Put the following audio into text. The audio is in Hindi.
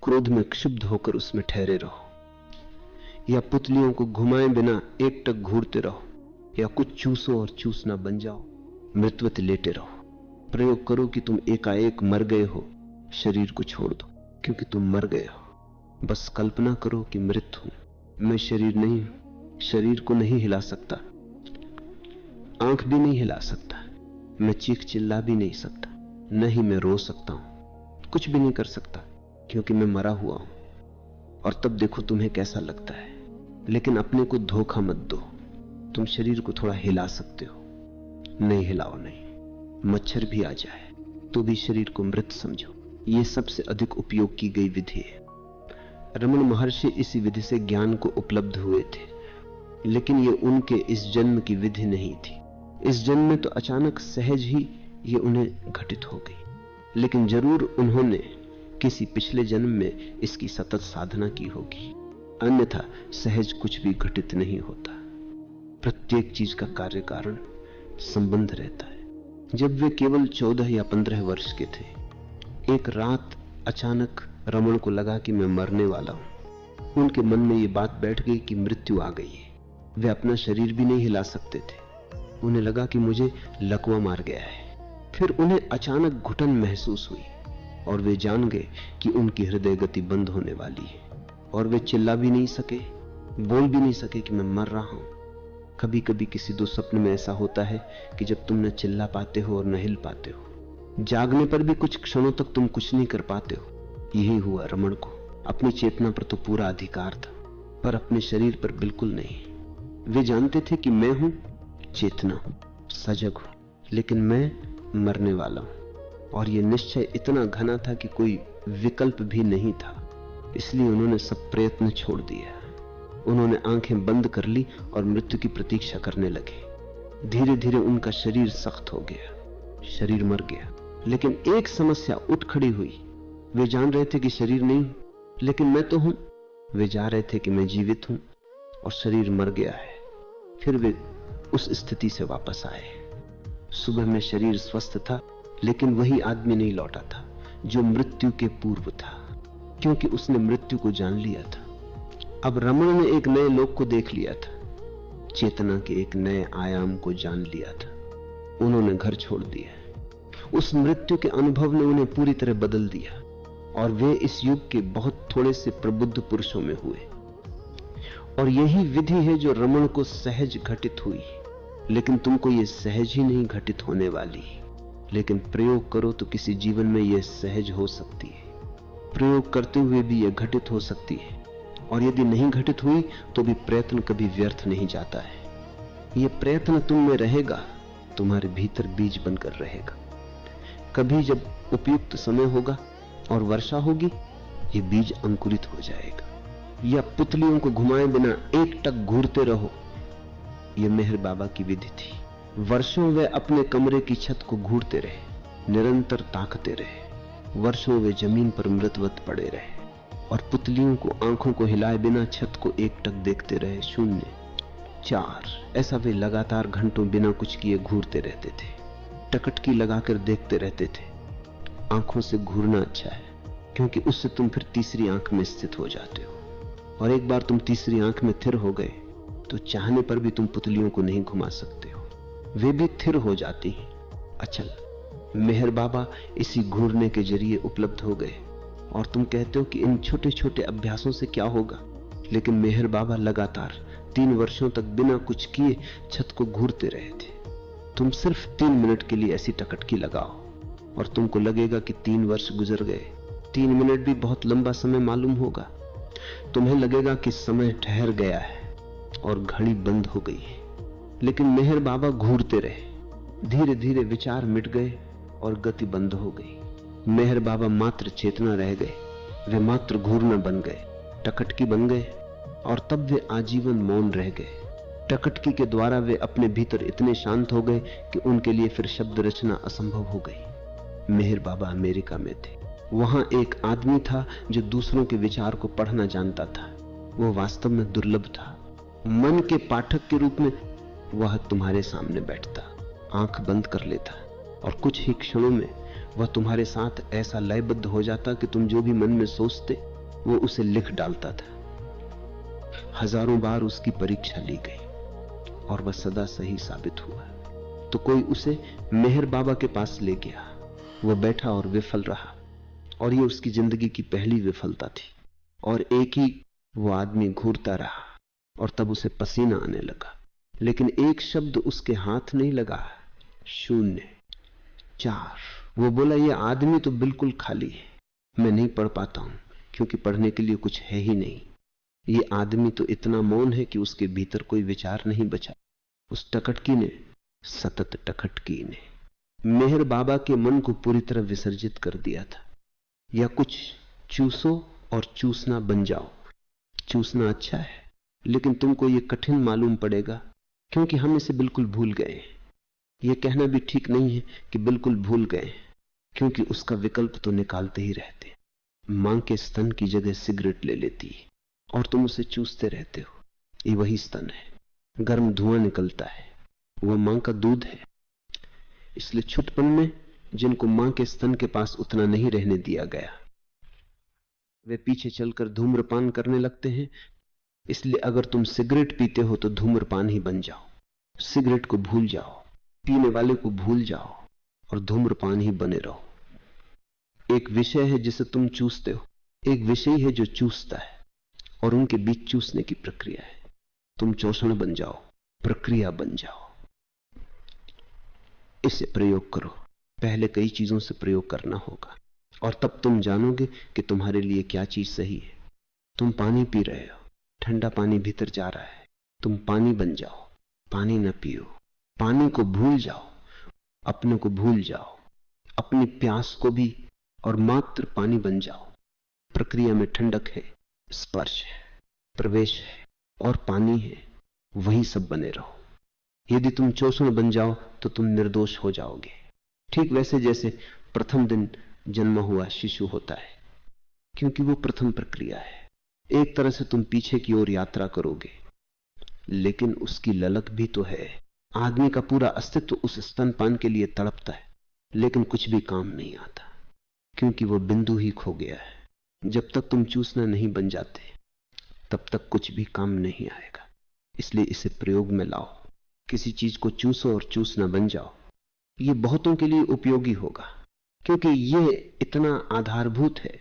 क्रोध में क्षुब्ध होकर उसमें ठहरे रहो, या पुतलियों को घुमाए बिना एकटक घूरते रहो, या कुछ चूसो और चूसना बन जाओ, मृतवत लेटे रहो। प्रयोग करो कि तुम एकाएक मर गए हो, शरीर को छोड़ दो, क्योंकि तुम मर गए हो। बस कल्पना करो कि मृत हूं, मैं शरीर नहीं हूं, शरीर को नहीं हिला सकता, आंख भी नहीं हिला सकता, मैं चीख चिल्ला भी नहीं सकता, न ही मैं रो सकता हूं, कुछ भी नहीं कर सकता, क्योंकि मैं मरा हुआ हूं। और तब देखो तुम्हें कैसा लगता है। लेकिन अपने को धोखा मत दो, तुम शरीर को थोड़ा हिला सकते हो। नहीं हिलाओ, नहीं, मच्छर भी आ जाए तो भी शरीर को मृत समझो। यह सबसे अधिक उपयोग की गई विधि है। रमण महर्षि इसी विधि से ज्ञान को उपलब्ध हुए थे, लेकिन ये उनके इस जन्म की विधि नहीं थी। इस जन्म में तो अचानक सहज ही ये उन्हें घटित हो गई, लेकिन जरूर उन्होंने किसी पिछले जन्म में इसकी सतत साधना की होगी, अन्यथा सहज कुछ भी घटित नहीं होता। प्रत्येक चीज का कार्य कारण संबंध रहता है। जब वे केवल 14 या 15 वर्ष के थे, एक रात अचानक रमण को लगा कि मैं मरने वाला हूं। उनके मन में ये बात बैठ गई कि मृत्यु आ गई है। वे अपना शरीर भी नहीं हिला सकते थे। उन्हें लगा कि मुझे लकवा मार गया है। फिर उन्हें अचानक घुटन महसूस हुई और वे जान गए कि उनकी हृदय गति बंद होने वाली है, और वे चिल्ला भी नहीं सके, बोल भी नहीं सके कि मैं मर रहा हूं। कभी कभी किसी दुस्वप्न में ऐसा होता है कि जब तुम न चिल्ला पाते हो और न हिल पाते हो, जागने पर भी कुछ क्षणों तक तुम कुछ नहीं कर पाते हो। यही हुआ रमण को। अपनी चेतना पर तो पूरा अधिकार था, पर अपने शरीर पर बिल्कुल नहीं। वे जानते थे कि मैं हूं, चेतना हूं, सजग हूं, लेकिन मैं मरने वाला हूं। और यह निश्चय इतना घना था कि कोई विकल्प भी नहीं था। इसलिए उन्होंने सब प्रयत्न छोड़ दिया। उन्होंने आंखें बंद कर ली और मृत्यु की प्रतीक्षा करने लगे। धीरे धीरे उनका शरीर सख्त हो गया, शरीर मर गया। लेकिन एक समस्या उठ खड़ी हुई। वे जान रहे थे कि शरीर नहीं, लेकिन मैं तो हूं। वे जा रहे थे कि मैं जीवित हूं और शरीर मर गया है। फिर वे उस स्थिति से वापस आए। सुबह में शरीर स्वस्थ था, लेकिन वही आदमी नहीं लौटा था जो मृत्यु के पूर्व था, क्योंकि उसने मृत्यु को जान लिया था। अब रमण ने एक नए लोक को देख लिया था, चेतना के एक नए आयाम को जान लिया था। उन्होंने घर छोड़ दिया। उस मृत्यु के अनुभव ने उन्हें पूरी तरह बदल दिया, और वे इस युग के बहुत थोड़े से प्रबुद्ध पुरुषों में हुए। और यही विधि है जो रमण को सहज घटित हुई। लेकिन तुमको यह सहज ही नहीं घटित होने वाली, लेकिन प्रयोग करो तो किसी जीवन में यह सहज हो सकती है। प्रयोग करते हुए भी यह घटित हो सकती है, और यदि नहीं घटित हुई तो भी प्रयत्न कभी व्यर्थ नहीं जाता है। यह प्रयत्न तुम में रहेगा, तुम्हारे भीतर बीज बनकर रहेगा। कभी जब उपयुक्त समय होगा और वर्षा होगी, यह बीज अंकुरित हो जाएगा। या पुतलियों को घुमाए बिना एकटक घूरते रहो, यह मेहर बाबा की विधि थी। वर्षों वे अपने कमरे की छत को घूरते रहे, निरंतर ताकते रहे। वर्षों वे जमीन पर मृतवत पड़े रहे और पुतलियों को आंखों को हिलाए बिना छत को एकटक देखते रहे। 0, 4, ऐसा वे लगातार घंटों बिना कुछ किए घूरते रहते थे। टकटकी लगाकर देखते रहते थे। आंखों से घूरना अच्छा है, क्योंकि उससे तुम फिर तीसरी आंख में स्थित हो जाते हो, और एक बार तुम तीसरी आंख में थिर हो गए तो चाहने पर भी तुम पुतलियों को नहीं घुमा सकते हो, वे भी थिर हो जाती हैं। अचल मेहर बाबा इसी घूरने के जरिए उपलब्ध हो गए। और तुम कहते हो कि इन छोटे छोटे अभ्यासों से क्या होगा, लेकिन मेहर बाबा लगातार 3 वर्षों तक बिना कुछ किए छत को घूरते रहे थे। तुम सिर्फ 3 मिनट के लिए ऐसी टकटकी लगाओ और तुमको लगेगा कि 3 वर्ष गुजर गए। 3 मिनट भी बहुत लंबा समय मालूम होगा। तुम्हें लगेगा कि समय ठहर गया है और घड़ी बंद हो गई है, लेकिन मेहर बाबा घूरते रहे। धीरे धीरे विचार मिट गए और गति बंद हो गई। मेहर बाबा मात्र चेतना रह गए, वे मात्र घूरना बन गए, टकटकी बन गए, और तब वे आजीवन मौन रह गए। टकटकी के द्वारा वे अपने भीतर इतने शांत हो गए कि उनके लिए फिर शब्द रचना असंभव हो गई। मेहर बाबा अमेरिका में थे। वहां एक आदमी था जो दूसरों के विचार को पढ़ना जानता था। वो वास्तव में दुर्लभ था। मन के पाठक के रूप में वह तुम्हारे सामने बैठता, आंख बंद कर लेता, और कुछ ही क्षणों में वह तुम्हारे साथ ऐसा लयबद्ध हो जाता कि तुम जो भी मन में सोचते वो उसे लिख डालता था। हजारों बार उसकी परीक्षा ली गई और वह सदा सही साबित हुआ। तो कोई उसे मेहर बाबा के पास ले गया। वह बैठा और विफल रहा, और ये उसकी जिंदगी की पहली विफलता थी। और एक ही वो आदमी घूरता रहा, और तब उसे पसीना आने लगा, लेकिन एक शब्द उसके हाथ नहीं लगा। शून्य, 4। वो बोला, ये आदमी तो बिल्कुल खाली है, मैं नहीं पढ़ पाता हूं क्योंकि पढ़ने के लिए कुछ है ही नहीं। ये आदमी तो इतना मौन है कि उसके भीतर कोई विचार नहीं बचा। उस टकटकी ने, सतत टकटकी ने मेहर बाबा के मन को पूरी तरह विसर्जित कर दिया था। या कुछ चूसो और चूसना बन जाओ। चूसना अच्छा है, लेकिन तुमको ये कठिन मालूम पड़ेगा क्योंकि हम इसे बिल्कुल भूल गए हैं। यह कहना भी ठीक नहीं है कि बिल्कुल भूल गए, क्योंकि उसका विकल्प तो निकालते ही रहते। मां के स्तन की जगह सिगरेट ले लेती है और तुम उसे चूसते रहते हो। ये वही स्तन है, गर्म धुआं निकलता है, वह मां का दूध है। इसलिए छुटपन में जिनको मां के स्तन के पास उतना नहीं रहने दिया गया, वे पीछे चलकर धूम्रपान करने लगते हैं। इसलिए अगर तुम सिगरेट पीते हो तो धूम्रपान ही बन जाओ। सिगरेट को भूल जाओ, पीने वाले को भूल जाओ और धूम्रपान ही बने रहो। एक विषय है जिसे तुम चूसते हो, एक विषय है जो चूसता है, और उनके बीच चूसने की प्रक्रिया है। तुम चौषण बन जाओ, प्रक्रिया बन जाओ। इसे प्रयोग करो। पहले कई चीजों से प्रयोग करना होगा, और तब तुम जानोगे कि तुम्हारे लिए क्या चीज सही है। तुम पानी पी रहे हो, ठंडा पानी भीतर जा रहा है, तुम पानी बन जाओ। पानी न पियो, पानी को भूल जाओ, अपने को भूल जाओ, अपनी प्यास को भी, और मात्र पानी बन जाओ। प्रक्रिया में ठंडक है, स्पर्श है, प्रवेश है और पानी है, वही सब बने रहो। यदि तुम चौषण बन जाओ तो तुम निर्दोष हो जाओगे। ठीक वैसे जैसे प्रथम दिन जन्मा हुआ शिशु होता है, क्योंकि वो प्रथम प्रक्रिया है। एक तरह से तुम पीछे की ओर यात्रा करोगे, लेकिन उसकी ललक भी तो है। आदमी का पूरा अस्तित्व उस स्तनपान के लिए तड़पता है, लेकिन कुछ भी काम नहीं आता, क्योंकि वो बिंदु ही खो गया है। जब तक तुम चूसना नहीं बन जाते, तब तक कुछ भी काम नहीं आएगा। इसलिए इसे प्रयोग में लाओ। किसी चीज को चूसो और चूसना बन जाओ। ये बहुतों के लिए उपयोगी होगा, क्योंकि ये इतना आधारभूत है